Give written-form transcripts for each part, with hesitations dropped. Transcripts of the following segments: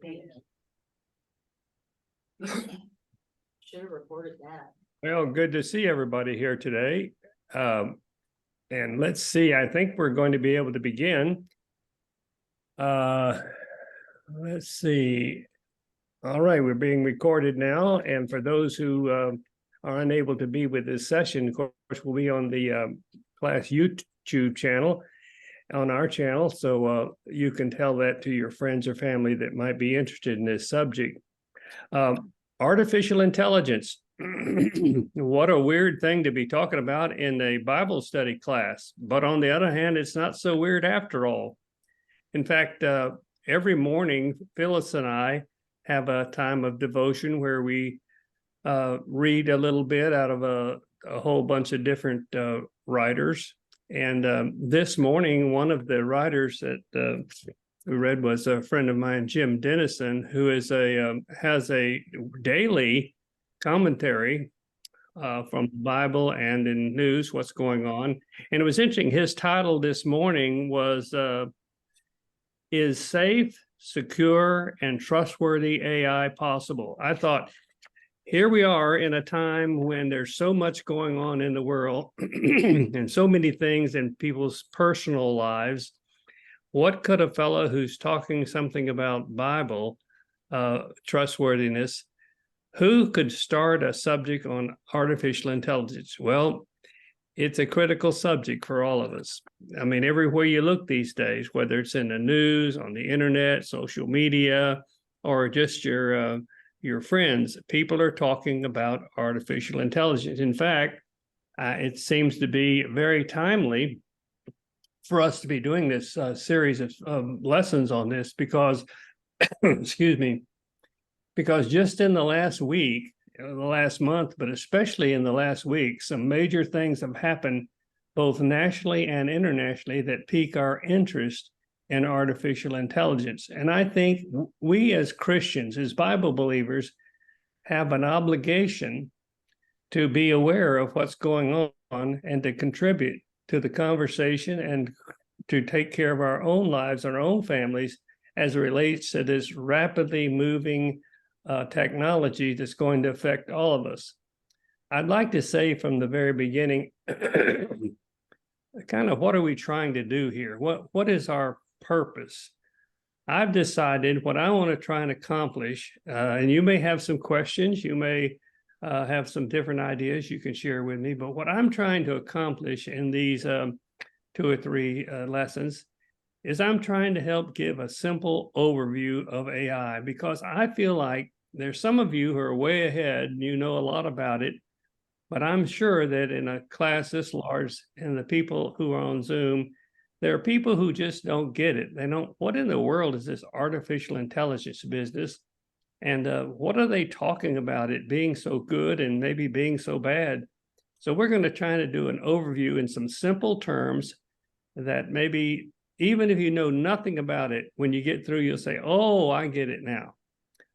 Should have recorded that. Well, good to see everybody here today. And let's see, I think we're going to be able to begin. Let's see. All right, we're being recorded now. And for those who are unable to be with this session, of course, we'll be on the class YouTube channel, on our channel. So you can tell that to your friends or family that might be interested in this subject. Artificial intelligence. What a weird thing to be talking about in a Bible study class. But on the other hand, it's not so weird after all. In fact, every morning, Phyllis and I have a time of devotion where we read a little bit out of a whole bunch of different writers. And this morning, one of the writers that we read was a friend of mine, Jim Dennison, who is has a daily commentary from the Bible and in news, what's going on. And it was interesting. His title this morning was, Is Safe, Secure, and Trustworthy AI Possible? I thought, here we are in a time when there's so much going on in the world and so many things in people's personal lives. What could a fellow who's talking something about Bible trustworthiness, who could start a subject on artificial intelligence? Well, it's a critical subject for all of us. I mean, everywhere you look these days, whether it's in the news, on the internet, social media, or just your friends, people are talking about artificial intelligence. In fact, it seems to be very timely for us to be doing this series of lessons on this because, excuse me, because just in the last week, the last month, but especially in the last week, some major things have happened both nationally and internationally that pique our interest in artificial intelligence. And I think we as Christians, as Bible believers, have an obligation to be aware of what's going on and to contribute to the conversation and to take care of our own lives, our own families, as it relates to this rapidly moving technology that's going to affect all of us. I'd like to say from the very beginning, kind of what are we trying to do here? What is our purpose? I've decided what I want to try and accomplish, and you may have some questions, you may have some different ideas you can share with me, but what I'm trying to accomplish in these 2 or 3 lessons is I'm trying to help give a simple overview of AI, because I feel like there's some of you who are way ahead and you know a lot about it, but I'm sure that in a class this large and the people who are on Zoom, there are people who just don't get it. They don't, what in the world is this artificial intelligence business? And what are they talking about it being so good and maybe being so bad? So we're going to try to do an overview in some simple terms that maybe even if you know nothing about it, when you get through, you'll say, oh, I get it now.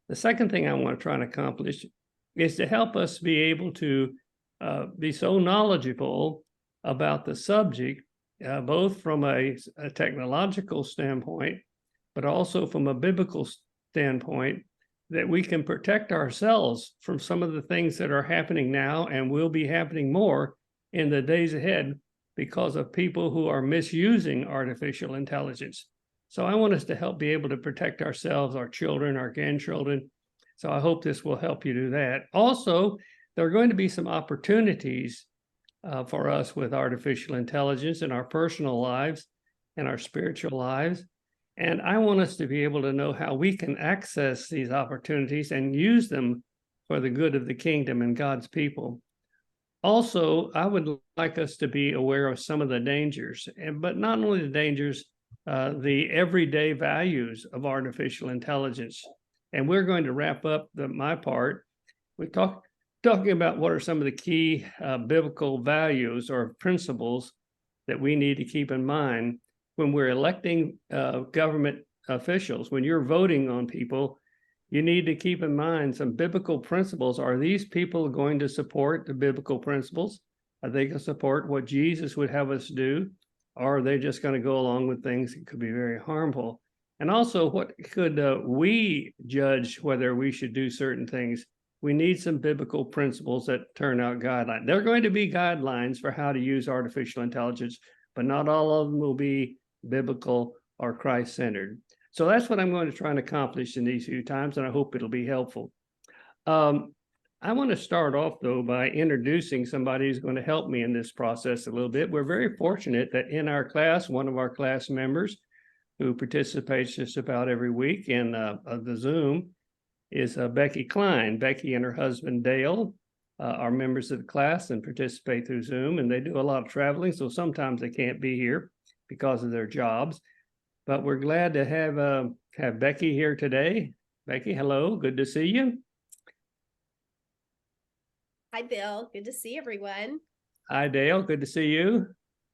The second thing I want to try and accomplish is to help us be able to be so knowledgeable about the subject, both from a technological standpoint, but also from a biblical standpoint, that we can protect ourselves from some of the things that are happening now and will be happening more in the days ahead because of people who are misusing artificial intelligence. So I want us to help be able to protect ourselves, our children, our grandchildren. So I hope this will help you do that. Also, there are going to be some opportunities for us with artificial intelligence in our personal lives and our spiritual lives. And I want us to be able to know how we can access these opportunities and use them for the good of the kingdom and God's people. Also, I would like us to be aware of some of the dangers, but not only the dangers, the everyday values of artificial intelligence. And we're going to wrap up my part. We're talking about what are some of the key biblical values or principles that we need to keep in mind when we're electing government officials. When you're voting on people, you need to keep in mind some biblical principles. Are these people going to support the biblical principles? Are they going to support what Jesus would have us do? Or are they just going to go along with things that could be very harmful? And also, what could we judge whether we should do certain things? We need some biblical principles that turn out guidelines. There are going to be guidelines for how to use artificial intelligence, but not all of them will be biblical or Christ-centered. So that's what I'm going to try and accomplish in these few times, and I hope it'll be helpful. I want to start off, though, by introducing somebody who's going to help me in this process a little bit. We're very fortunate that in our class, one of our class members who participates just about every week in the Zoom is Becky Klein. Becky and her husband, Dale, are members of the class and participate through Zoom, and they do a lot of traveling, so sometimes they can't be here because of their jobs. But we're glad to have Becky here today. Becky, hello, good to see you. Hi, Bill. Good to see everyone. Hi, Dale. Good to see you.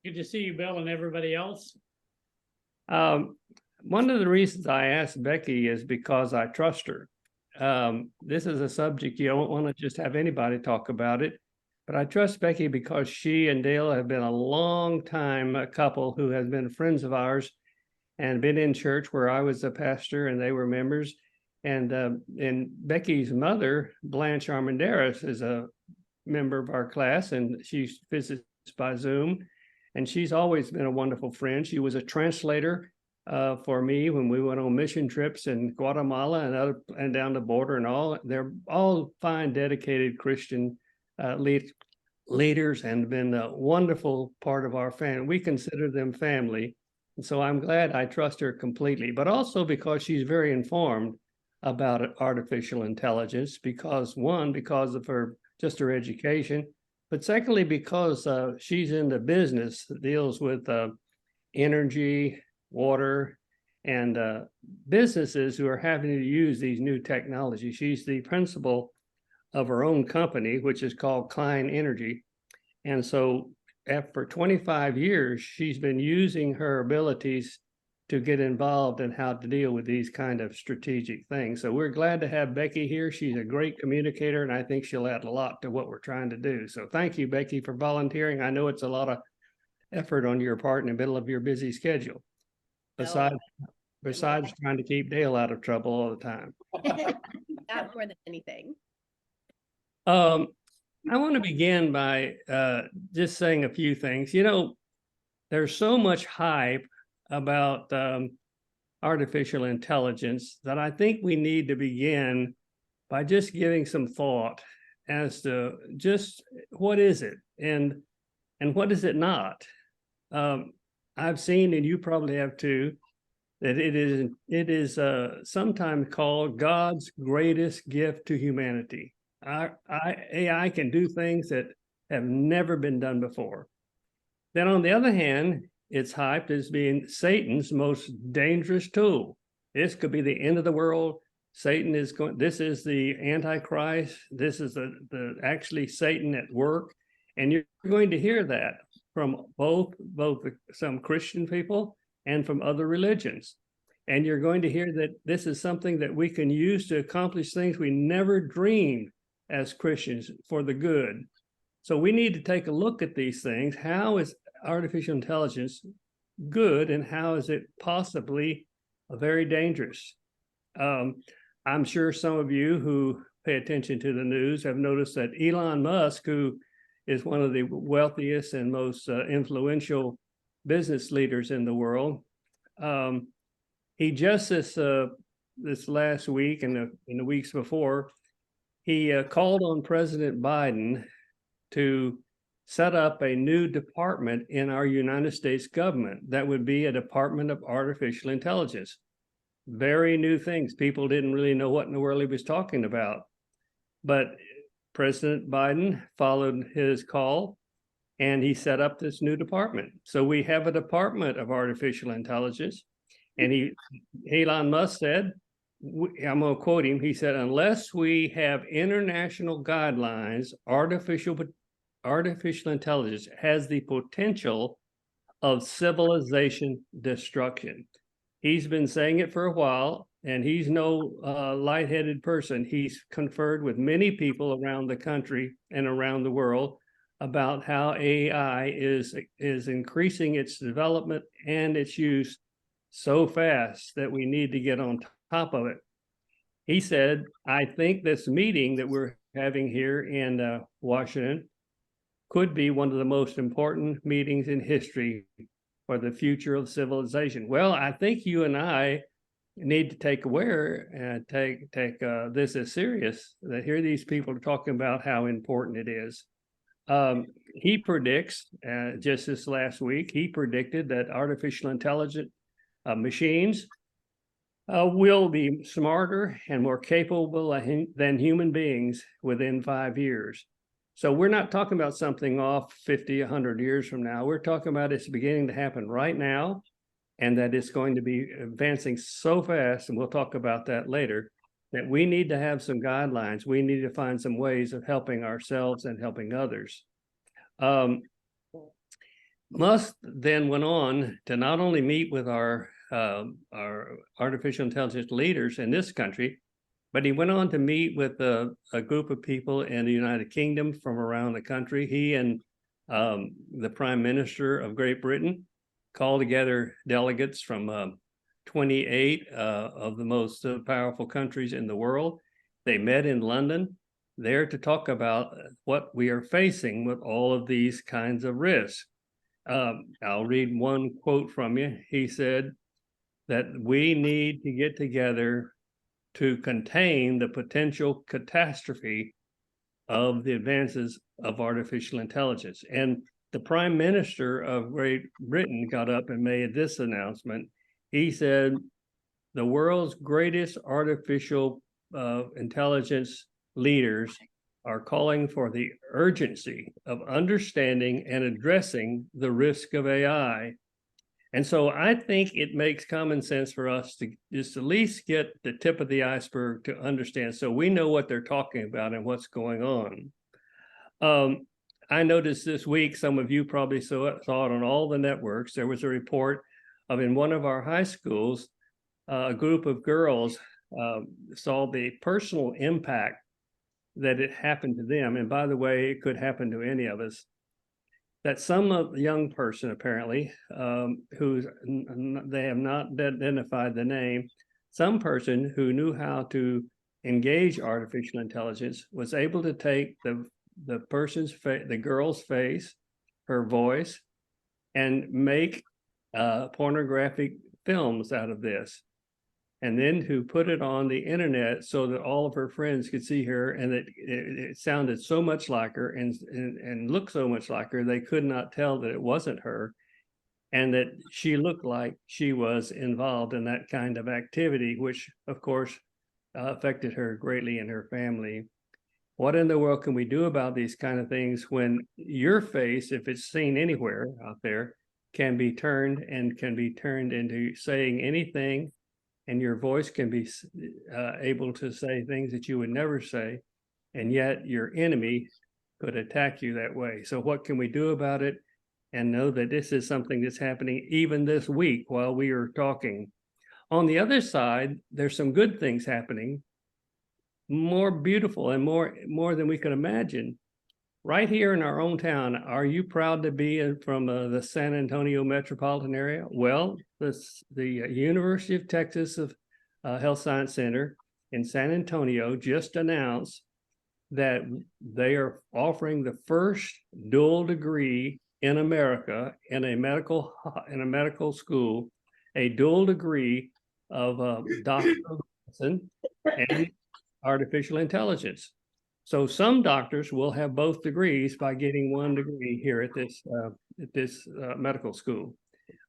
Good to see you, Bill, and everybody else. One of the reasons I asked Becky is because I trust her. This is a subject you don't want to just have anybody talk about it, but I trust Becky because she and Dale have been a long time couple who has been friends of ours and been in church where I was a pastor and they were members. And Becky's mother, Blanche Armanderis, is a member of our class, and she visits by Zoom. And she's always been a wonderful friend. She was a translator for me when we went on mission trips in Guatemala and down the border and all. They're all fine, dedicated Christian leaders and been a wonderful part of our family. We consider them family. And so I'm glad I trust her completely, but also because she's very informed about artificial intelligence, because of her education, but secondly, because she's in the business that deals with energy, water, and businesses who are having to use these new technologies. She's the principal of her own company, which is called Klein Energy. And so for 25 years, she's been using her abilities to get involved in how to deal with these kind of strategic things. So we're glad to have Becky here. She's a great communicator, and I think she'll add a lot to what we're trying to do. So thank you, Becky, for volunteering. I know it's a lot of effort on your part in the middle of your busy schedule, besides trying to keep Dale out of trouble all the time. Not more than anything. I want to begin by just saying a few things. You know, there's so much hype about artificial intelligence that I think we need to begin by just giving some thought as to just what is it and what is it not. I've seen, and you probably have too, that it is sometimes called God's greatest gift to humanity. AI can do things that have never been done before. Then on the other hand, it's hyped as being Satan's most dangerous tool. This could be the end of the world. Satan is going, this is the Antichrist. This is the actually Satan at work. And you're going to hear that from both some Christian people and from other religions. And you're going to hear that this is something that we can use to accomplish things we never dreamed as Christians for the good. So we need to take a look at these things. How is artificial intelligence good, and how is it possibly very dangerous? I'm sure some of you who pay attention to the news have noticed that Elon Musk, who is one of the wealthiest and most influential business leaders in the world, he just this last week and in the weeks before, he called on President Biden to set up a new department in our United States government that would be a Department of Artificial Intelligence. Very new things. People didn't really know what in the world he was talking about. But President Biden followed his call and he set up this new department. So we have a Department of Artificial Intelligence. And Elon Musk said, I'm going to quote him, he said, unless we have international guidelines, artificial intelligence has the potential of civilization destruction. He's been saying it for a while, and he's no lightheaded person. He's conferred with many people around the country and around the world about how AI is increasing its development and its use so fast that we need to get on top of it. He said, I think this meeting that we're having here in Washington could be one of the most important meetings in history for the future of civilization. Well, I think you and I need to take this as serious, that here these people are talking about how important it is. He predicts, just this last week, he predicted that artificial intelligence machines will be smarter and more capable than human beings within 5 years. So we're not talking about something off 50, 100 years from now. We're talking about it's beginning to happen right now, and that it's going to be advancing so fast, and we'll talk about that later, that we need to have some guidelines. We need to find some ways of helping ourselves and helping others. Musk then went on to not only meet with our artificial intelligence leaders in this country, but he went on to meet with a group of people in the United Kingdom from around the country. He and the Prime Minister of Great Britain called together delegates from 28 of the most powerful countries in the world. They met in London there to talk about what we are facing with all of these kinds of risks. I'll read one quote from you. He said that we need to get together to contain the potential catastrophe of the advances of artificial intelligence. And the Prime Minister of Great Britain got up and made this announcement. He said, the world's greatest artificial intelligence leaders are calling for the urgency of understanding and addressing the risk of AI. And so I think it makes common sense for us to just at least get the tip of the iceberg to understand, so we know what they're talking about and what's going on. I noticed this week, some of you probably saw it on all the networks, there was a report of in one of our high schools, a group of girls saw the personal impact that it happened to them. And by the way, it could happen to any of us. That some young person, apparently, who's they have not identified the name, some person who knew how to engage artificial intelligence was able to take the person's face, the girl's face, her voice, and make pornographic films out of this, and then to put it on the internet so that all of her friends could see her, and that it sounded so much like her and looked so much like her, they could not tell that it wasn't her, and that she looked like she was involved in that kind of activity, which of course affected her greatly and her family. What in the world can we do about these kind of things when your face, if it's seen anywhere out there, can be turned into saying anything, and your voice can be able to say things that you would never say, and yet your enemy could attack you that way. So what can we do about it? And know that this is something that's happening even this week while we are talking. On the other side, there's some good things happening, more beautiful and more than we could imagine. Right here in our own town, are you proud to be from the San Antonio metropolitan area? Well, the University of Texas Health Science Center in San Antonio just announced that they are offering the first dual degree in America in a medical school, a dual degree of doctor of medicine and artificial intelligence. So some doctors will have both degrees by getting one degree here at this medical school.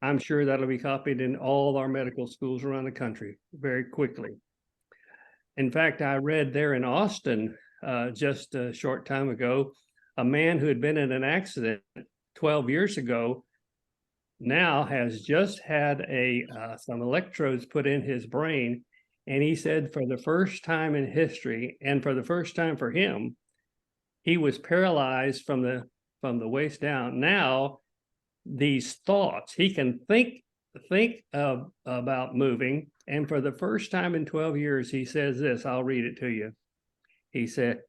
I'm sure that'll be copied in all our medical schools around the country very quickly. In fact, I read there in Austin just a short time ago, a man who had been in an accident 12 years ago now has just had some electrodes put in his brain. And he said for the first time in history, and for the first time for him, he was paralyzed from the waist down. Now, these thoughts, he can think about moving. And for the first time in 12 years, he says this, I'll read it to you. He said,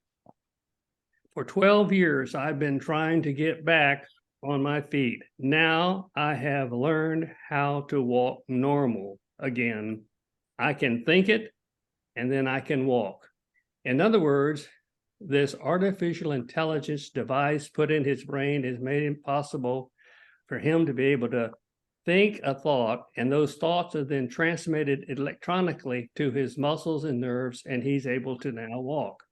for 12 years, I've been trying to get back on my feet. Now I have learned how to walk normal again. I can think it and then I can walk. In other words, this artificial intelligence device put in his brain has made it possible for him to be able to think a thought, and those thoughts are then transmitted electronically to his muscles and nerves, and he's able to now walk.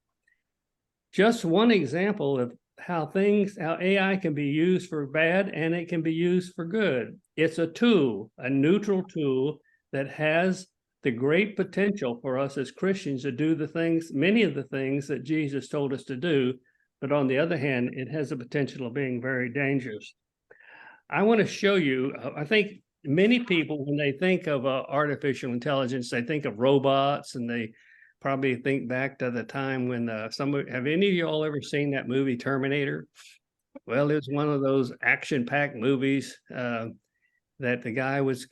Just one example of how AI can be used for bad and it can be used for good. It's a tool, a neutral tool that has the great potential for us as Christians to do the things, many of the things that Jesus told us to do. But on the other hand, it has the potential of being very dangerous. I want to show you, I think many people, when they think of artificial intelligence, they think of robots, and they probably think back to the time when have any of y'all ever seen that movie Terminator? Well, it was one of those action-packed movies that the guy was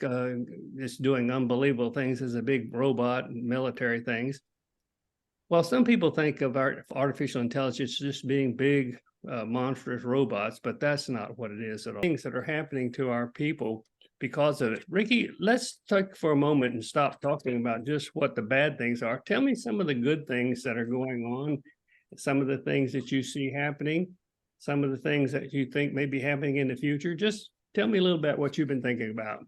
just doing unbelievable things as a big robot and military things. Well, some people think of artificial intelligence just being big, monstrous robots, but that's not what it is at all. Things that are happening to our people because of it. Ricky, let's take for a moment and stop talking about just what the bad things are. Tell me some of the good things that are going on, some of the things that you see happening, some of the things that you think may be happening in the future. Just tell me a little bit what you've been thinking about.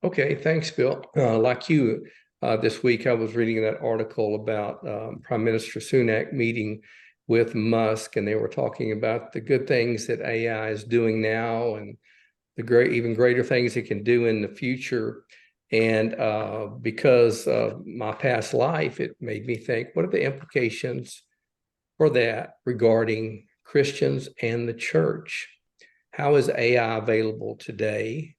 Okay, thanks, Bill. Like you, this week I was reading that article about Prime Minister Sunak meeting with Musk, and they were talking about the good things that AI is doing now and the even greater things it can do in the future. And because of my past life, it made me think, what are the implications for that regarding Christians and the church? How is AI available today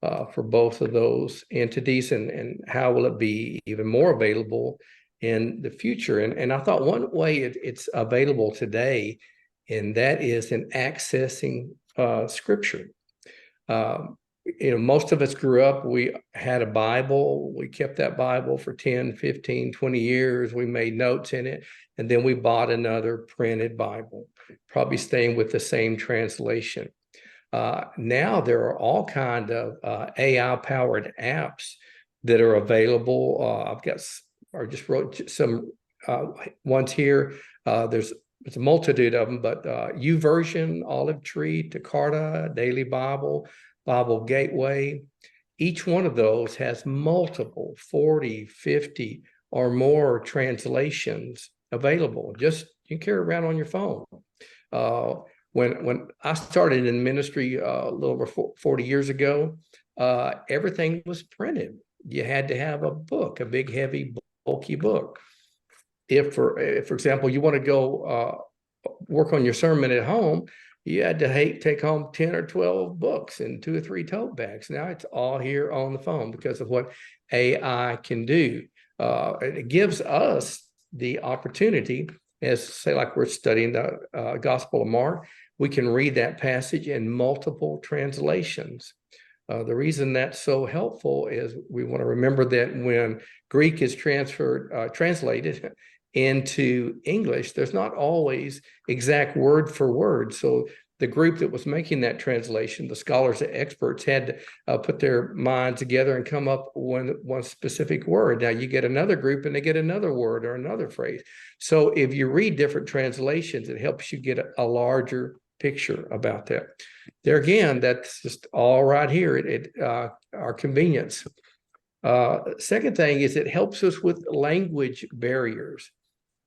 for both of those entities, and how will it be even more available in the future? And I thought one way it's available today, and that is in accessing Scripture. Most of us grew up, we had a Bible, we kept that Bible for 10, 15, 20 years, we made notes in it, and then we bought another printed Bible, probably staying with the same translation. Now there are all kinds of AI-powered apps that are available. I just wrote some ones here. There's a multitude of them, but YouVersion, Olive Tree, Takarta, Daily Bible, Bible Gateway. Each one of those has multiple 40, 50 or more translations available. Just you can carry around on your phone. When I started in ministry a little over 40 years ago, everything was printed. You had to have a book, a big, heavy, bulky book. If for example, you want to go work on your sermon at home, you had to take home 10 or 12 books and 2 or 3 tote bags. Now it's all here on the phone because of what AI can do. It gives us the opportunity, as say like we're studying the Gospel of Mark, we can read that passage in multiple translations. The reason that's so helpful is we want to remember that when Greek is translated into English, there's not always exact word for word. So the group that was making that translation, the scholars, the experts, had to put their minds together and come up with one specific word. Now you get another group and they get another word or another phrase. So if you read different translations, it helps you get a larger picture about that. There again, that's just all right here at our convenience. Second thing is it helps us with language barriers.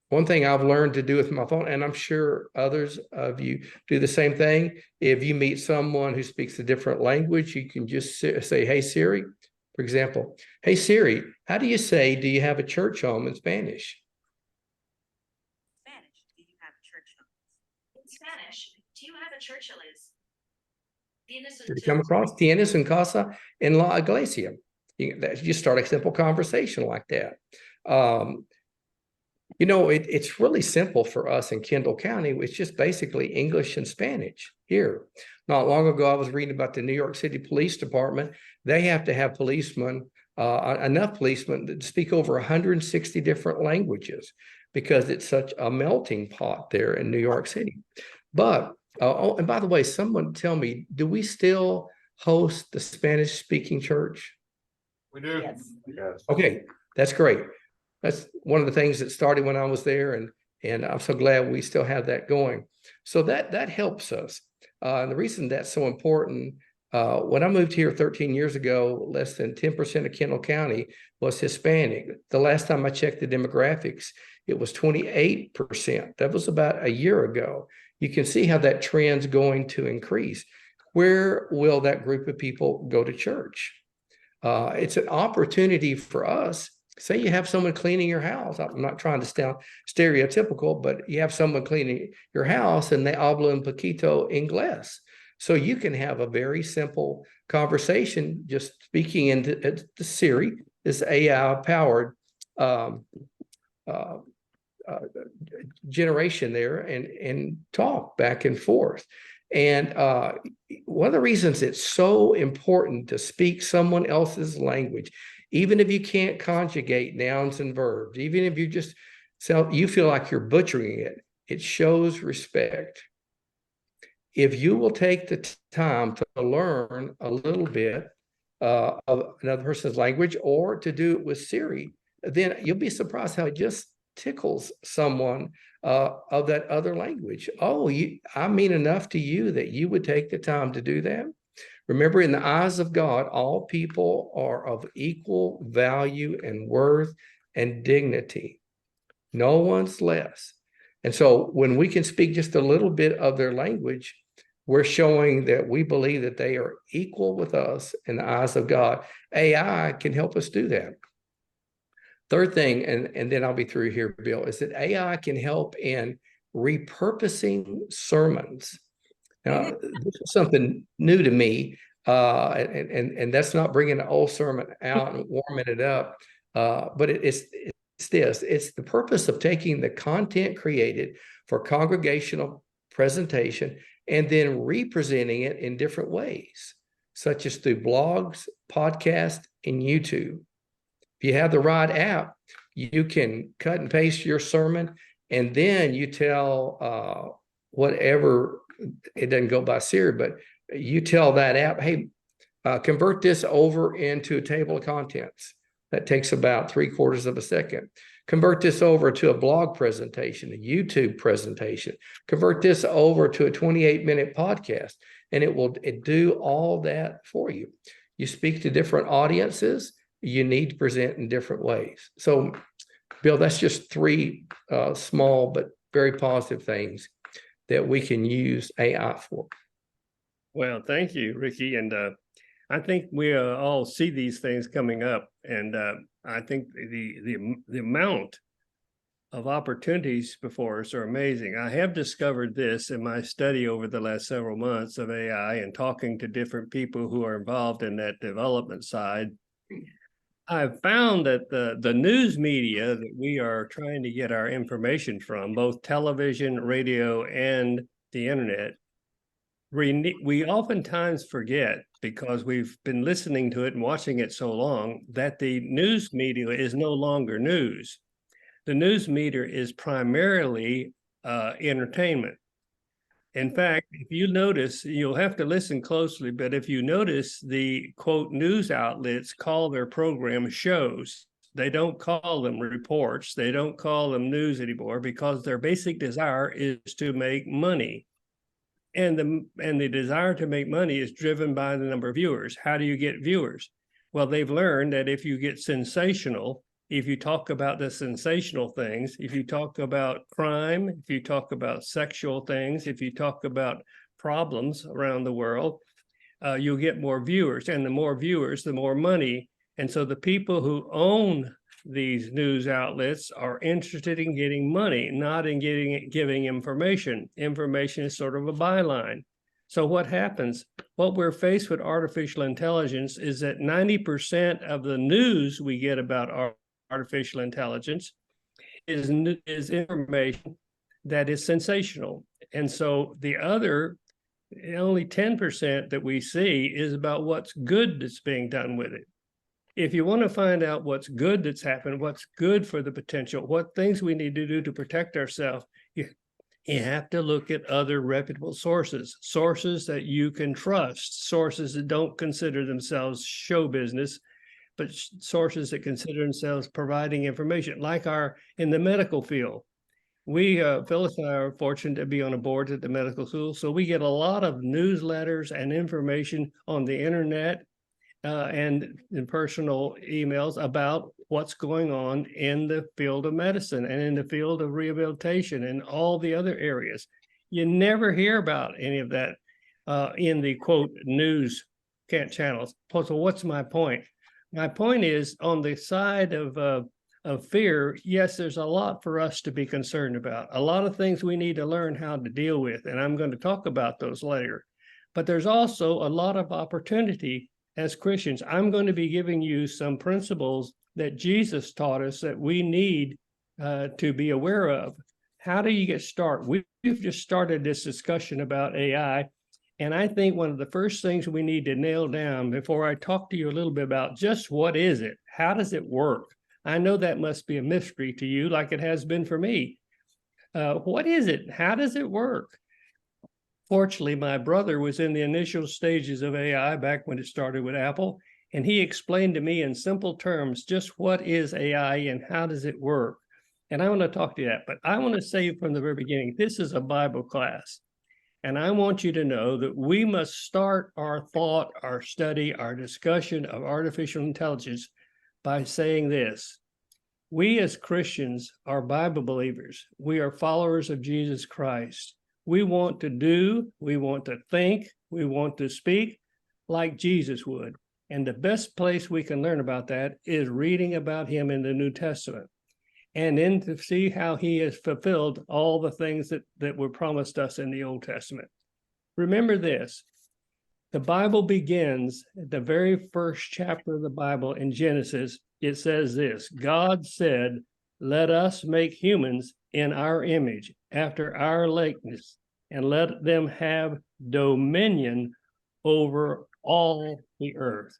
One thing I've learned to do with my phone, and I'm sure others of you do the same thing, if you meet someone who speaks a different language, you can just say, hey, Siri, for example. Hey, Siri, how do you say, do you have a church home in Spanish? Spanish, do you have a church home? In Spanish, do you have a church, Liz? Did you come across Tienes en casa en la iglesia? You start a simple conversation like that. It's really simple for us in Kendall County. It's just basically English and Spanish here. Not long ago, I was reading about the New York City Police Department. They have to have policemen, enough policemen to speak over 160 different languages because it's such a melting pot there in New York City. But Oh, and by the way, someone tell me, do we still host the Spanish speaking church? We do. Yes. Okay, that's great. That's one of the things that started when I was there, and I'm so glad we still have that going. So that helps us. And the reason that's so important, when I moved here 13 years ago, less than 10% of Kendall County was Hispanic. The last time I checked the demographics, it was 28%. That was about a year ago. You can see how that trend's going to increase. Where will that group of people go to church? It's an opportunity for us. Say you have someone cleaning your house. I'm not trying to sound stereotypical, but you have someone cleaning your house and they habla un poquito inglés. So you can have a very simple conversation, just speaking into the Siri, this AI-powered generation there, and talk back and forth. And one of the reasons it's so important to speak someone else's language, even if you can't conjugate nouns and verbs, even if you feel like you're butchering it, it shows respect. If you will take the time to learn a little bit of another person's language, or to do it with Siri, then you'll be surprised how it just tickles someone of that other language. Oh, I mean enough to you that you would take the time to do that. Remember, in the eyes of God, all people are of equal value and worth and dignity. No one's less. And so when we can speak just a little bit of their language, we're showing that we believe that they are equal with us in the eyes of God. AI can help us do that. Third thing, and then I'll be through here, Bill, is that AI can help in repurposing sermons. Now, this is something new to me, and that's not bringing an old sermon out and warming it up, but it's this. It's the purpose of taking the content created for congregational presentation and then representing it in different ways, such as through blogs, podcasts, and YouTube. If you have the right app, you can cut and paste your sermon, and then you tell whatever, it doesn't go by Siri, but you tell that app, hey, convert this over into a table of contents. That takes about 3/4 of a second. Convert this over to a blog presentation, a YouTube presentation. Convert this over to a 28-minute podcast, and it do all that for you. You speak to different audiences. You need to present in different ways. So, Bill, that's just three small but very positive things that we can use AI for. Well, thank you, Ricky. And I think we all see these things coming up. And I think the amount of opportunities before us are amazing. I have discovered this in my study over the last several months of AI and talking to different people who are involved in that development side. I've found that the news media that we are trying to get our information from, both television, radio, and the internet, we oftentimes forget, because we've been listening to it and watching it so long, that the news media is no longer news. The news media is primarily entertainment. In fact, if you notice, you'll have to listen closely, but if you notice, the quote news outlets call their program shows. They don't call them reports. They don't call them news anymore, because their basic desire is to make money. And the desire to make money is driven by the number of viewers. How do you get viewers? Well, they've learned that if you get sensational, if you talk about the sensational things, if you talk about crime, if you talk about sexual things, if you talk about problems around the world, you'll get more viewers. And the more viewers, the more money. And so the people who own these news outlets are interested in getting money, not in giving information. Information is sort of a byline. So what happens? What we're faced with artificial intelligence is that 90% of the news we get about artificial intelligence is information that is sensational. And so the other, only 10% that we see is about what's good that's being done with it. If you want to find out what's good that's happened, what's good for the potential, what things we need to do to protect ourselves, You have to look at other reputable sources, sources that you can trust, sources that don't consider themselves show business, but sources that consider themselves providing information, like in the medical field. We, Phyllis and I are fortunate to be on a board at the medical school, so we get a lot of newsletters and information on the internet and in personal emails about what's going on in the field of medicine and in the field of rehabilitation and all the other areas. You never hear about any of that in the quote news channels. So what's my point? My point is, on the side of fear, yes, there's a lot for us to be concerned about, a lot of things we need to learn how to deal with, and I'm going to talk about those later. But there's also a lot of opportunity as Christians. I'm going to be giving you some principles that Jesus taught us that we need to be aware of. How do you get started? We've just started this discussion about AI, and I think one of the first things we need to nail down before I talk to you a little bit about just what is it? How does it work? I know that must be a mystery to you, like it has been for me. What is it? How does it work? Fortunately, my brother was in the initial stages of AI back when it started with Apple, and he explained to me in simple terms just what is AI and how does it work. And I want to talk to you that, but I want to say from the very beginning, this is a Bible class. And I want you to know that we must start our thought, our study, our discussion of artificial intelligence by saying this: we as Christians are Bible believers. We are followers of Jesus Christ. We want to do, we want to think, we want to speak like Jesus would. And the best place we can learn about that is reading about him in the New Testament, and then to see how he has fulfilled all the things that were promised us in the Old Testament. Remember this: the Bible begins at the very first chapter of the Bible in Genesis. It says this: God said, "Let us make humans in our image, after our likeness, and let them have dominion over all the earth."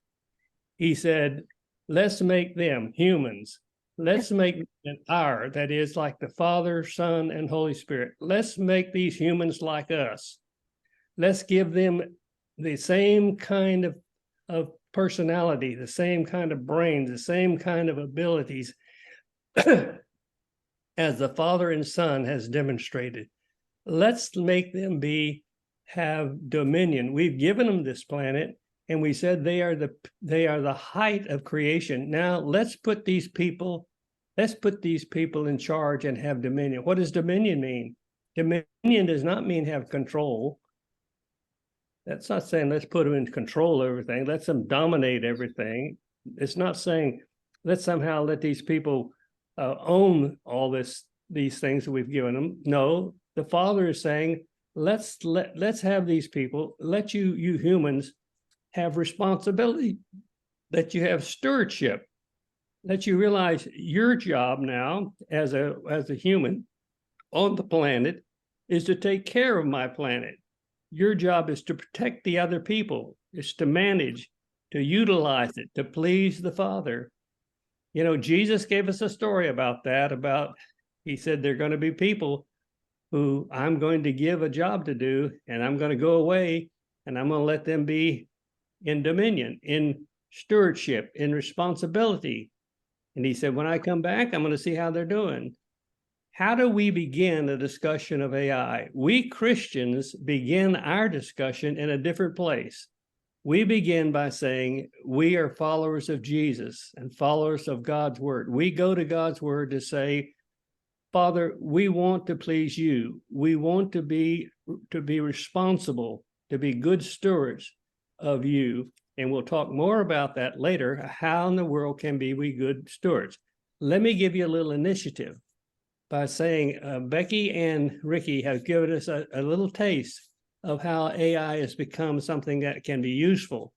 He said, let's make them humans. Let's make an our, that is like the Father, Son, and Holy Spirit. Let's make these humans like us. Let's give them the same kind of personality, the same kind of brains, the same kind of abilities as the Father and Son has demonstrated. Let's make them have dominion. We've given them this planet, and we said they are the height of creation. Now let's put these people in charge and have dominion. What does dominion mean? Dominion does not mean have control. That's not saying let's put them in control of everything. Let them dominate everything. It's not saying let's somehow let these people own all these things that we've given them. No, the Father is saying, let's have these people, let you humans have responsibility, that you have stewardship, that you realize your job now as a human on the planet is to take care of my planet. Your job is to protect the other people, is to manage, to utilize it, to please the Father. You know, Jesus gave us a story about that, he said, there are going to be people who I'm going to give a job to do, and I'm going to go away, and I'm going to let them be in dominion, in stewardship, in responsibility. And he said, when I come back, I'm going to see how they're doing. How do we begin a discussion of AI? We Christians begin our discussion in a different place. We begin by saying we are followers of Jesus and followers of God's word. We go to God's word to say, Father, we want to please you. We want to be responsible, to be good stewards of you. And we'll talk more about that later. How in the world can we good stewards? Let me give you a little initiative by saying Becky and Ricky have given us a little taste of how AI has become something that can be useful.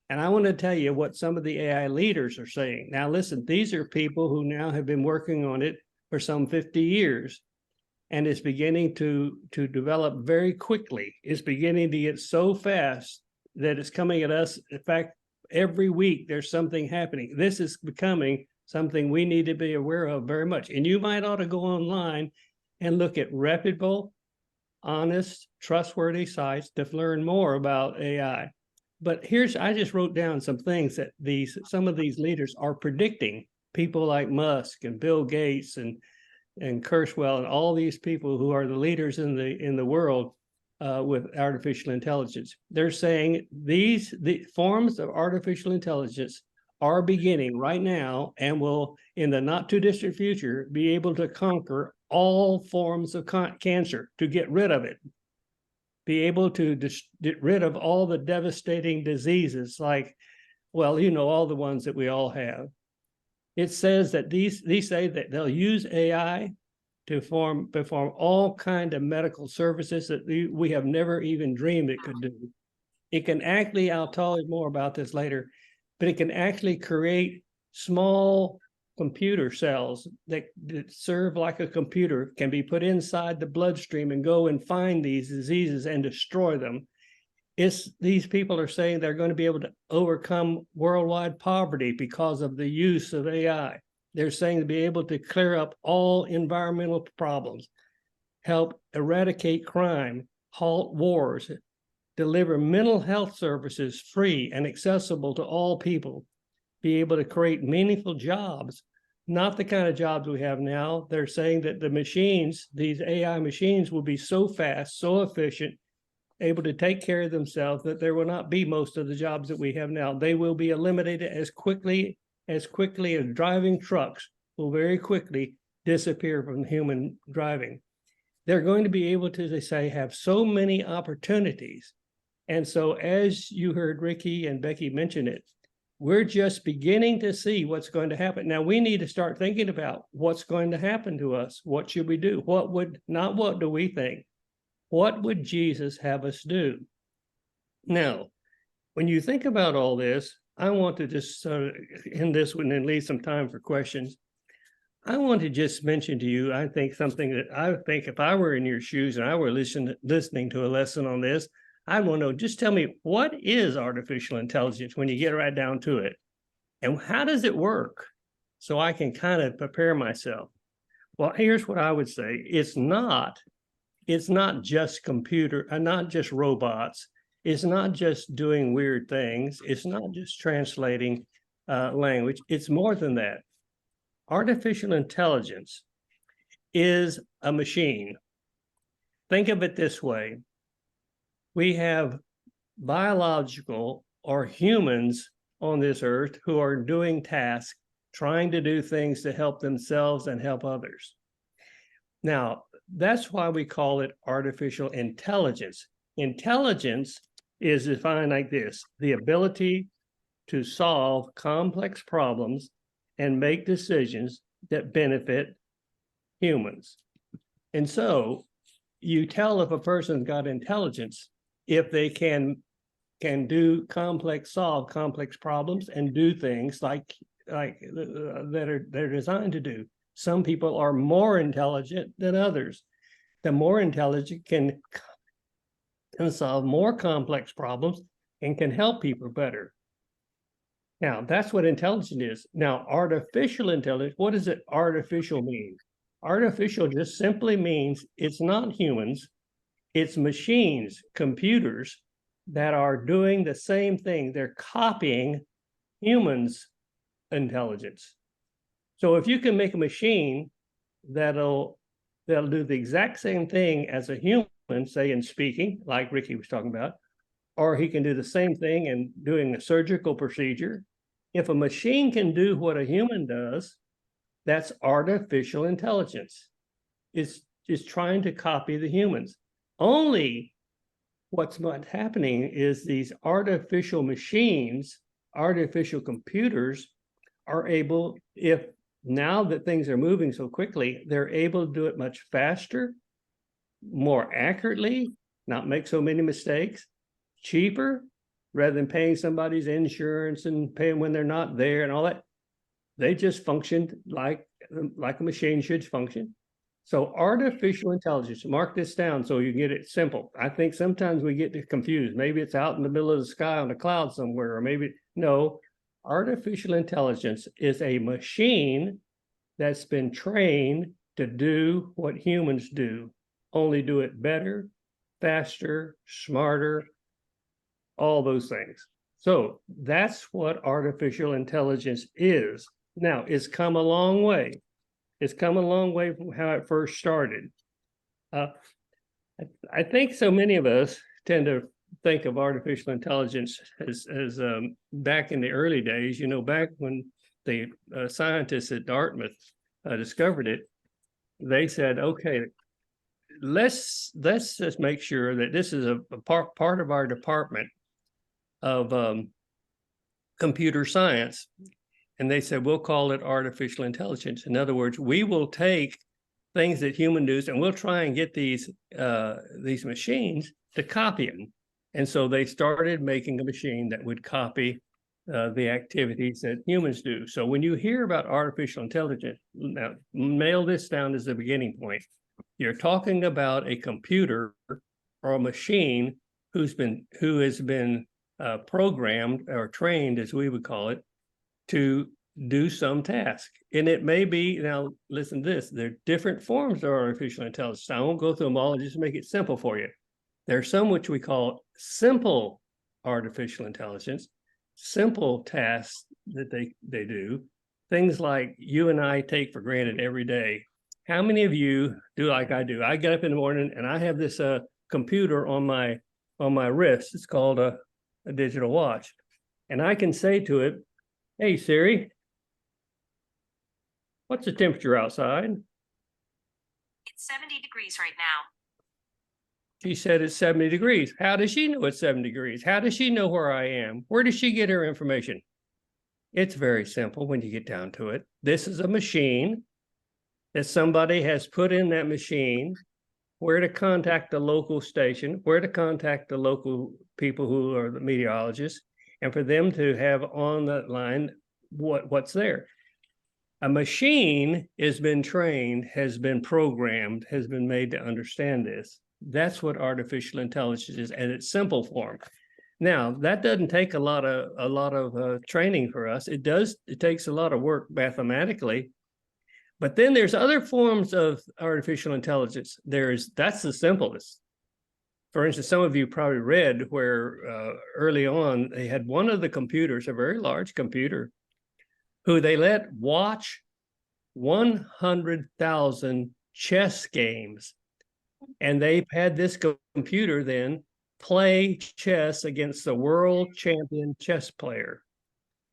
And I want to tell you what some of the AI leaders are saying. Now, listen, these are people who now have been working on it for some 50 years. And it's beginning to develop very quickly. It's beginning to get so fast that it's coming at us. In fact, every week there's something happening. This is becoming something we need to be aware of very much. And you might ought to go online and look at reputable honest, trustworthy sites to learn more about AI. But I just wrote down some things that some of these leaders are predicting. People like Musk and Bill Gates and Kurzweil and all these people who are the leaders in the world with artificial intelligence. They're saying the forms of artificial intelligence are beginning right now and will, in the not too distant future, be able to conquer all forms of cancer, to get rid of it, be able to get rid of all the devastating diseases like, well, all the ones that we all have. It says that these say that they'll use AI to perform all kind of medical services that we have never even dreamed it could do. It can actually, I'll tell you more about this later, but it can actually create small computer cells that serve like a computer, can be put inside the bloodstream and go and find these diseases and destroy them. These people are saying they're going to be able to overcome worldwide poverty because of the use of AI. They're saying to be able to clear up all environmental problems, help eradicate crime, halt wars, deliver mental health services free and accessible to all people, be able to create meaningful jobs, not the kind of jobs we have now. They're saying that the machines, these AI machines, will be so fast, so efficient, able to take care of themselves that there will not be most of the jobs that we have now. They will be eliminated as quickly as driving trucks will very quickly disappear from human driving. They're going to be able to, they say, have so many opportunities. And so as you heard Ricky and Becky mention it, we're just beginning to see what's going to happen. Now we need to start thinking about what's going to happen to us. What should we do? Not what do we think? What would Jesus have us do? Now, when you think about all this, I want to just end this one and leave some time for questions. I want to just mention to you, I think something that I think if I were in your shoes and I were listening to a lesson on this, I want to know, just tell me, what is artificial intelligence when you get right down to it? And how does it work? So I can kind of prepare myself. Well, here's what I would say. It's not just not just robots. It's not just doing weird things. It's not just translating language. It's more than that. Artificial intelligence is a machine. Think of it this way. We have biological or humans on this earth who are doing tasks, trying to do things to help themselves and help others. Now, that's why we call it artificial intelligence. Intelligence is defined like this: the ability to solve complex problems and make decisions that benefit humans. And so you tell if a person's got intelligence if they can solve complex problems and do things like they're designed to do. Some people are more intelligent than others. The more intelligent can solve more complex problems and can help people better. Now, that's what intelligence is. Now, artificial intelligence, what does it artificial mean? Artificial just simply means it's not humans, it's machines, computers that are doing the same thing. They're copying humans' intelligence. So if you can make a machine that'll do the exact same thing as a human, say in speaking, like Ricky was talking about, or he can do the same thing in doing a surgical procedure. If a machine can do what a human does, that's artificial intelligence. It's trying to copy the humans. Only what's not happening is these artificial machines, artificial computers are able, if now that things are moving so quickly, they're able to do it much faster, more accurately, not make so many mistakes, cheaper, rather than paying somebody's insurance and paying when they're not there and all that. They just functioned like a machine should function. So artificial intelligence, mark this down so you get it simple. I think sometimes we get confused. Maybe it's out in the middle of the sky on a cloud somewhere, or maybe, no. Artificial intelligence is a machine that's been trained to do what humans do, only do it better, faster, smarter, all those things. So that's what artificial intelligence is. Now, it's come a long way. It's come a long way from how it first started. I think so many of us tend to think of artificial intelligence as back in the early days, back when the scientists at Dartmouth discovered it, they said, okay, let's just make sure that this is a part of our department of computer science. And they said, we'll call it artificial intelligence. In other words, we will take things that humans do, and we'll try and get these machines to copy them. And so they started making a machine that would copy the activities that humans do. So when you hear about artificial intelligence, now nail this down as the beginning point. You're talking about a computer or a machine who has been programmed or trained, as we would call it, to do some task. And it may be, now listen to this, there are different forms of artificial intelligence. I won't go through them all, I'll just make it simple for you. There are some which we call simple artificial intelligence, simple tasks that they do, things like you and I take for granted every day. How many of you do like I do? I get up in the morning and I have this computer on my wrist. It's called a digital watch. And I can say to it, hey, Siri, what's the temperature outside? It's 70 degrees right now. She said it's 70 degrees. How does she know it's 70 degrees? How does she know where I am? Where does she get her information? It's very simple when you get down to it. This is a machine that somebody has put in that machine, where to contact the local station, where to contact the local people who are the meteorologists, and for them to have on that line what's there. A machine has been trained, has been programmed, has been made to understand this. That's what artificial intelligence is at its simple form. Now, that doesn't take a lot of training for us. It takes a lot of work mathematically. But then there's other forms of artificial intelligence. That's the simplest. For instance, some of you probably read where early on they had one of the computers, a very large computer, who they let watch 100,000 chess games. And they had this computer then play chess against the world champion chess player.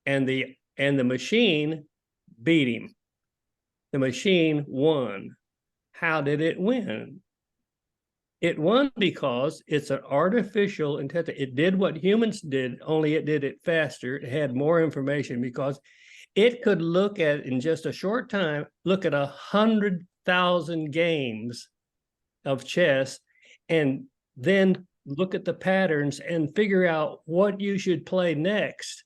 And the machine beat him. The machine won. How did it win? It won because it's an artificial intelligence. It did what humans did, only it did it faster. It had more information because it could look at, in just a short time, look at 100,000 games of chess and then look at the patterns and figure out what you should play next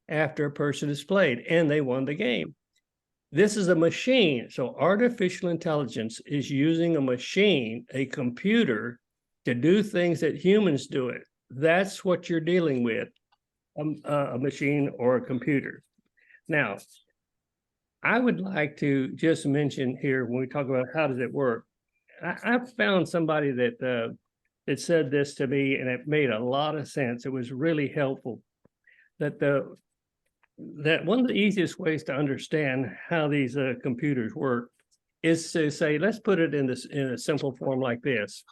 after a person has played, and they won the game. This is a machine. So artificial intelligence is using a machine, a computer, to do things that humans do it. That's what you're dealing with, a machine or a computer. Now, I would like to just mention here when we talk about how does it work, I found somebody that said this to me, and it made a lot of sense. It was really helpful. That one of the easiest ways to understand how these computers work is to say, let's put it in a simple form like this.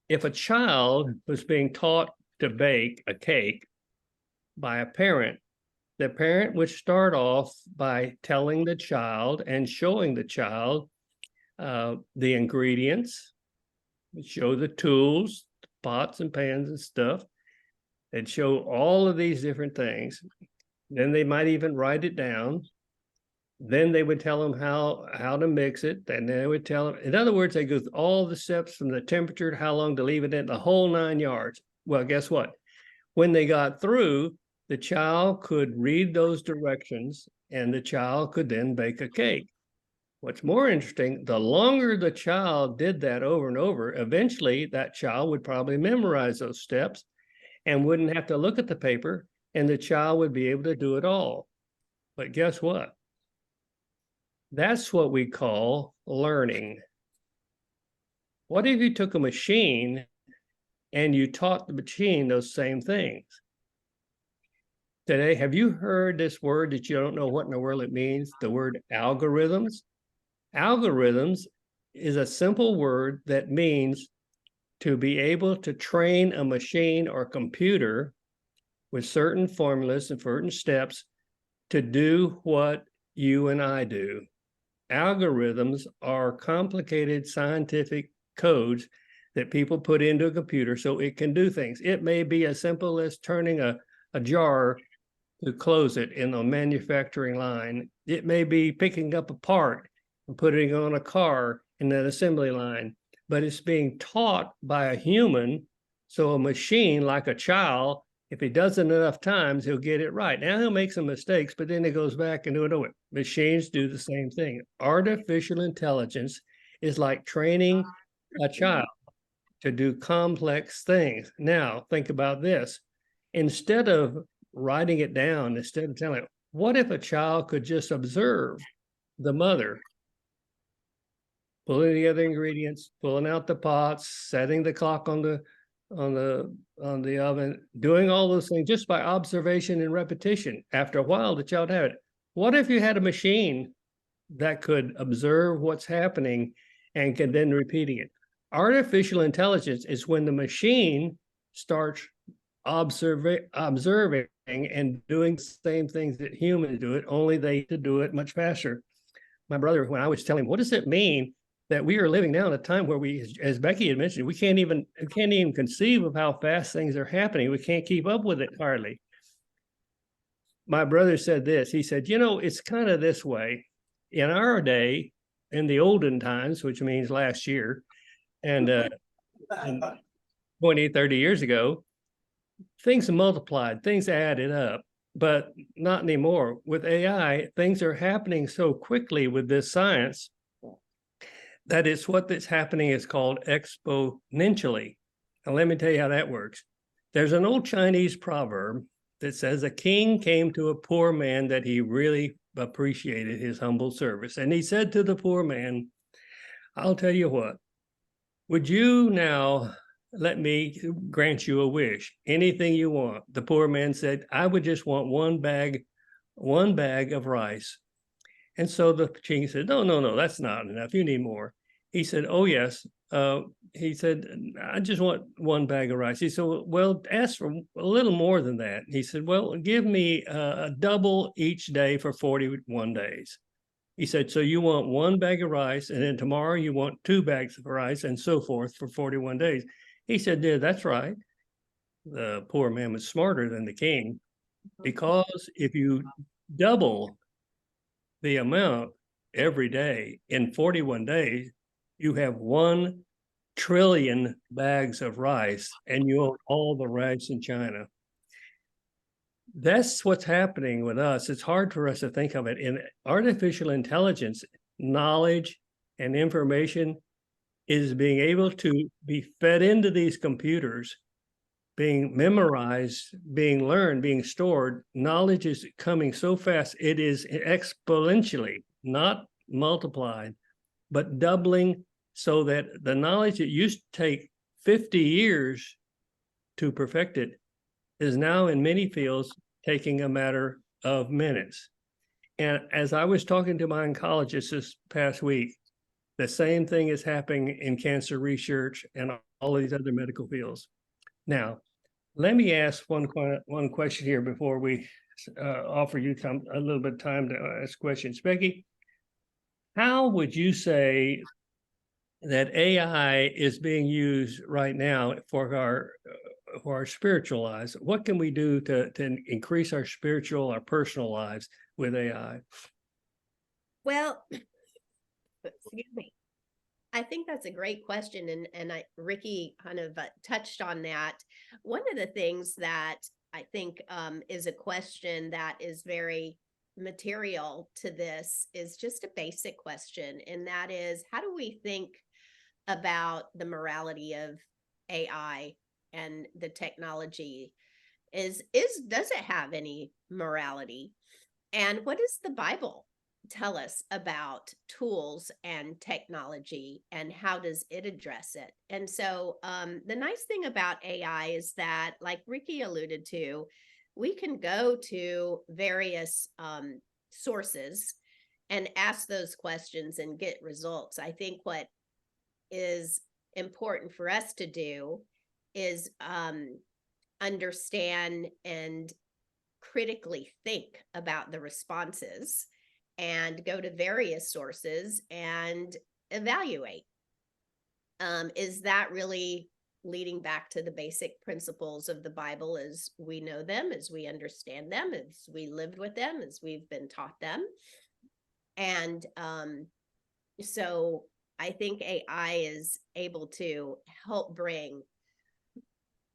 If a child was being taught to bake a cake by a parent, the parent would start off by telling the child and showing the child the ingredients, show the tools, pots and pans and stuff. They'd show all of these different things. Then they might even write it down. Then they would tell them how to mix it. And they would tell them, in other words, they go through all the steps from the temperature to how long to leave it in, the whole 9 yards. Well, guess what? When they got through, the child could read those directions and the child could then bake a cake. What's more interesting, the longer the child did that over and over, eventually that child would probably memorize those steps and wouldn't have to look at the paper, and the child would be able to do it all. But guess what? That's what we call learning. What if you took a machine and you taught the machine those same things. Today, have you heard this word that you don't know what in the world it means? The word algorithms. Algorithms is a simple word that means to be able to train a machine or computer with certain formulas and certain steps to do what you and I do. Algorithms are complicated scientific codes that people put into a computer so it can do things. It may be as simple as turning a jar to close it in a manufacturing line. It may be picking up a part and putting it on a car in an assembly line, but it's being taught by a human. So a machine, like a child, if he does it enough times, he'll get it right. Now he'll make some mistakes, but then he goes back and do it over. Machines do the same thing. Artificial intelligence is like training a child to do complex things. Now, think about this. Instead of writing it down, instead of telling it, what if a child could just observe the mother pulling together ingredients, pulling out the pots, setting the clock on the oven, doing all those things just by observation and repetition? After a while, the child had it. What if you had a machine that could observe what's happening and can then repeating it? Artificial intelligence is when the machine starts observing and doing the same things that humans do it, only they to do it much faster. My brother, when I was telling him, what does it mean that we are living now in a time where we, as Becky had mentioned, we can't even conceive of how fast things are happening. We can't keep up with it hardly. My brother said this. He said, it's kind of this way. In our day, in the olden times, which means last year, and 20, 30 years ago, things multiplied, things added up, but not anymore. With AI, things are happening so quickly with this science that it's what that's happening is called exponentially. And let me tell you how that works. There's an old Chinese proverb that says a king came to a poor man that he really appreciated his humble service. And he said to the poor man, I'll tell you what, would you now let me grant you a wish, anything you want? The poor man said, I would just want one bag of rice. And so the king said, no, that's not enough. You need more. He said, oh, yes. He said, I just want one bag of rice. He said, well, ask for a little more than that. He said, well, give me a double each day for 41 days. He said, so you want one bag of rice, and then tomorrow you want 2 bags of rice, and so forth for 41 days. He said, yeah, that's right. The poor man was smarter than the king, because if you double the amount every day in 41 days, you have 1 trillion bags of rice, and you own all the rice in China. That's what's happening with us. It's hard for us to think of it. In artificial intelligence, knowledge and information is being able to be fed into these computers, being memorized, being learned, being stored. Knowledge is coming so fast. It is exponentially, not multiplied, but doubling, so that the knowledge that used to take 50 years to perfect it is now in many fields taking a matter of minutes. And as I was talking to my oncologist this past week, the same thing is happening in cancer research and all these other medical fields. Now, let me ask one question here before we offer you a little bit of time to ask questions. Becky, how would you say that AI is being used right now for our spiritual lives? What can we do to increase our spiritual, our personal lives with AI? Well, excuse me. I think that's a great question. And Ricky kind of touched on that. One of the things that I think is a question that is very material to this is just a basic question. And that is, how do we think about the morality of AI and the technology? Does it have any morality? And what does the Bible tell us about tools and technology and how does it address it. And so the nice thing about AI is that, like Ricky alluded to, we can go to various sources and ask those questions and get results. I think what is important for us to do is understand and critically think about the responses and go to various sources and evaluate. Is that really leading back to the basic principles of the Bible as we know them, as we understand them, as we lived with them, as we've been taught them? And so I think AI is able to help bring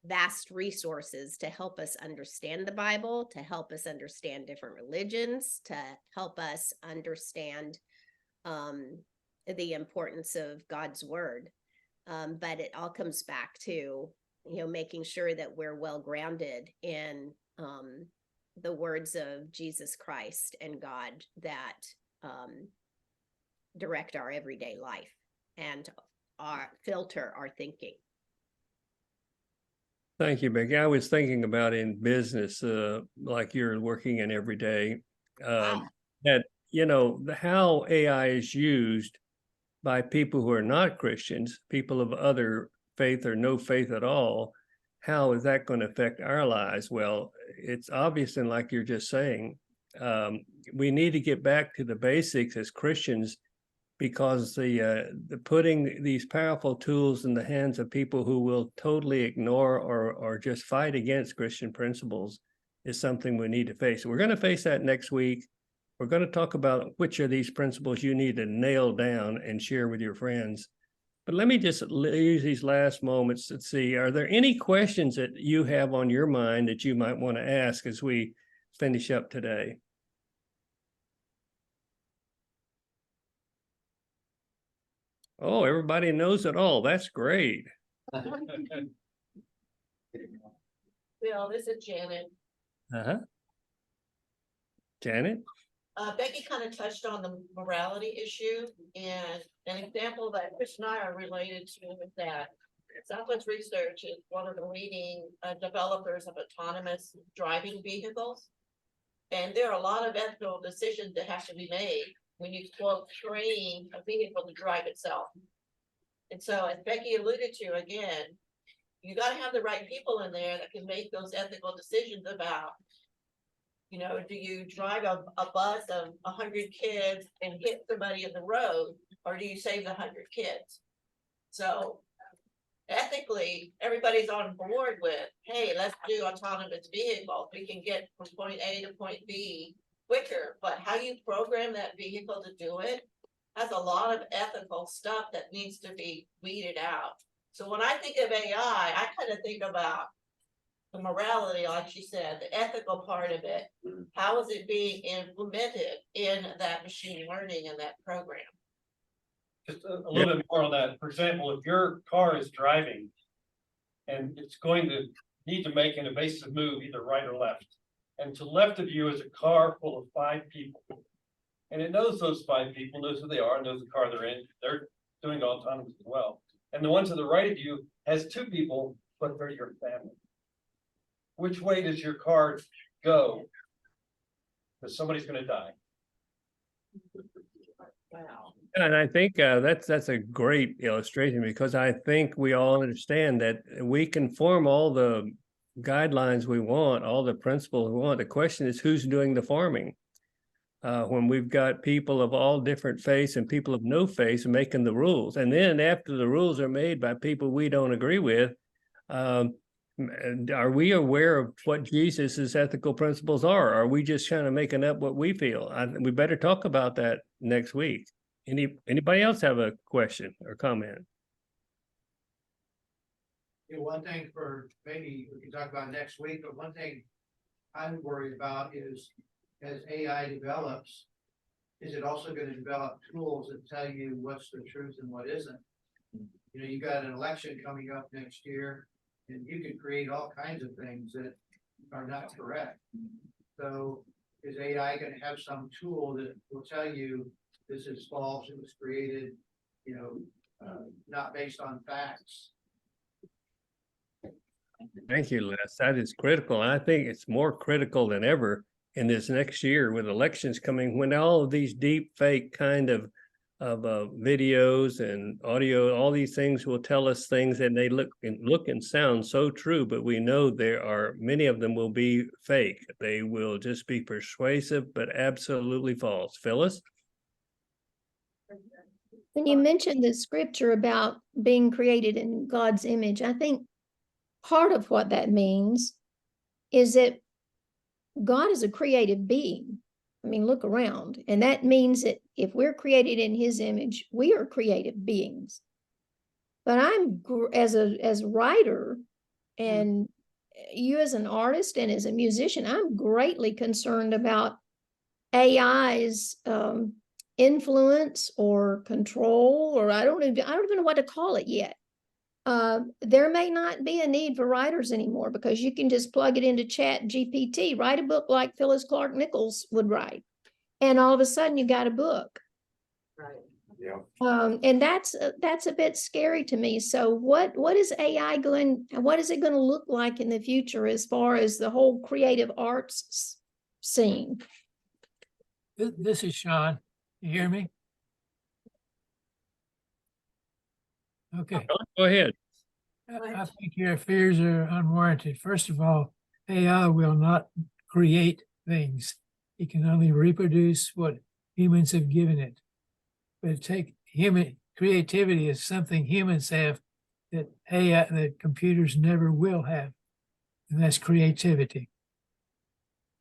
vast resources to help us understand the Bible, to help us understand different religions, to help us understand the importance of God's word. But it all comes back to, making sure that we're well grounded in the words of Jesus Christ and God that direct our everyday life and filter our thinking. Thank you, Becky. I was thinking about in business, like you're working in every day, that, how AI is used by people who are not Christians, people of other faith or no faith at all. How is that going to affect our lives? Well, it's obvious, and like you're just saying, we need to get back to the basics as Christians, because the putting these powerful tools in the hands of people who will totally ignore or just fight against Christian principles is something we need to face. We're going to face that next week. We're going to talk about which of these principles you need to nail down and share with your friends. But let me just use these last moments to see, are there any questions that you have on your mind that you might want to ask as we finish up today? Oh, everybody knows it all. That's great. Bill, this is Janet. Uh-huh. Janet? Becky kind of touched on the morality issue, and an example that Chris and I are related to is that Southwest Research is one of the leading developers of autonomous driving vehicles. And there are a lot of ethical decisions that have to be made when you, quote, train a vehicle to drive itself. And so, as Becky alluded to, again, you got to have the right people in there that can make those ethical decisions about, do you drive a bus of 100 kids and hit somebody in the road, or do you save the 100 kids? So ethically, everybody's on board with, hey, let's do autonomous vehicles. We can get from point A to point B quicker, but how you program that vehicle to do it has a lot of ethical stuff that needs to be weeded out. So when I think of AI, I kind of think about the morality, like she said, the ethical part of it. How is it being implemented in that machine learning and that program? Just a little bit more on that. For example, if your car is driving and it's going to need to make an evasive move, either right or left, and to the left of you is a car full of 5 people, and it knows those 5 people, knows who they are, knows the car they're in, they're doing autonomous as well. And the one to the right of you has 2 people, but they're your family. Which way does your car go? Because somebody's going to die. Wow. And I think that's a great illustration, because I think we all understand that we can form all the guidelines we want, all the principles we want. The question is, who's doing the forming? When we've got people of all different faiths and people of no faiths making the rules. And then after the rules are made by people we don't agree with, are we aware of what Jesus's ethical principles are? Are we just kind of making up what we feel? We better talk about that next week. Anybody else have a question or comment? Yeah, one thing for maybe we can talk about next week, but one thing I'm worried about is, as AI develops, is it also going to develop tools that tell you what's the truth and what isn't? You got an election coming up next year, and you can create all kinds of things that are not correct. So is AI gonna have some tool that will tell you this is false, it was created, not based on facts? Thank you, Les. That is critical. And I think it's more critical than ever in this next year with elections coming, when all of these deep fake kind of videos and audio, all these things will tell us things, and they look and sound so true, but we know there are many of them will be fake. They will just be persuasive, but absolutely false. Phyllis? When you mentioned the scripture about being created in God's image, I think part of what that means is that God is a creative being. I mean, look around. And that means that if we're created in his image, we are creative beings. But as a writer, and you as an artist and as a musician, I'm greatly concerned about AI's influence or control, or I don't even know what to call it yet. There may not be a need for writers anymore, because you can just plug it into Chat GPT, write a book like Phyllis Clark Nichols would write, and all of a sudden you got a book. Right. Yeah. And that's a bit scary to me. So what is AI what is it going to look like in the future as far as the whole creative arts scene? This is Sean. You hear me? Okay. Go ahead. I think your fears are unwarranted. First of all, AI will not create things. It can only reproduce what humans have given it. But human creativity is something humans have that AI, that computers never will have, and that's creativity.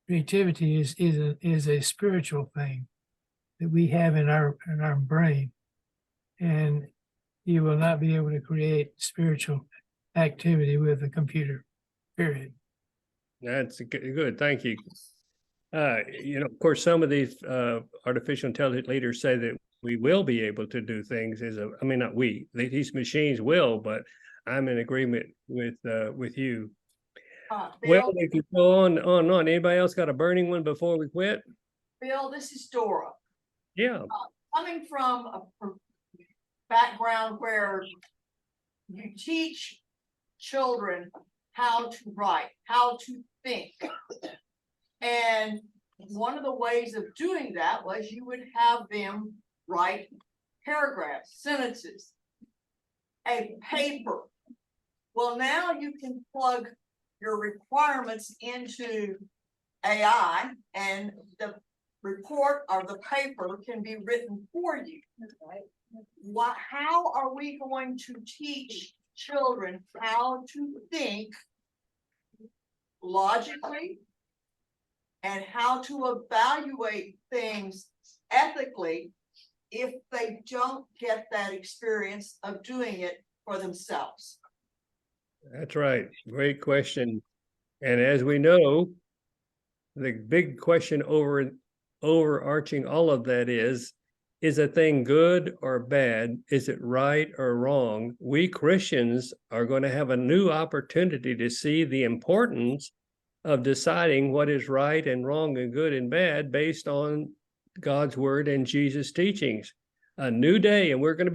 Creativity is a spiritual thing that we have in our brain, and you will not be able to create spiritual activity with a computer, period. That's good. Thank you. Of course, some of these artificial intelligence leaders say that we will be able to do things not we, these machines will, but I'm in agreement with you. Well, Bill, we could go on. Anybody else got a burning one before we quit? Bill, this is Dora. Yeah. Coming from a background where you teach children how to write, how to think. And one of the ways of doing that was you would have them write paragraphs, sentences, a paper. Well, now you can plug your requirements into AI, and the report or the paper can be written for you. How are we going to teach children how to think logically and how to evaluate things ethically if they don't get that experience of doing it for themselves? That's right. Great question. And as we know, the big question overarching all of that is a thing good or bad? Is it right or wrong? We Christians are going to have a new opportunity to see the importance of deciding what is right and wrong and good and bad based on God's word and Jesus' teachings. A new day, and we're going to be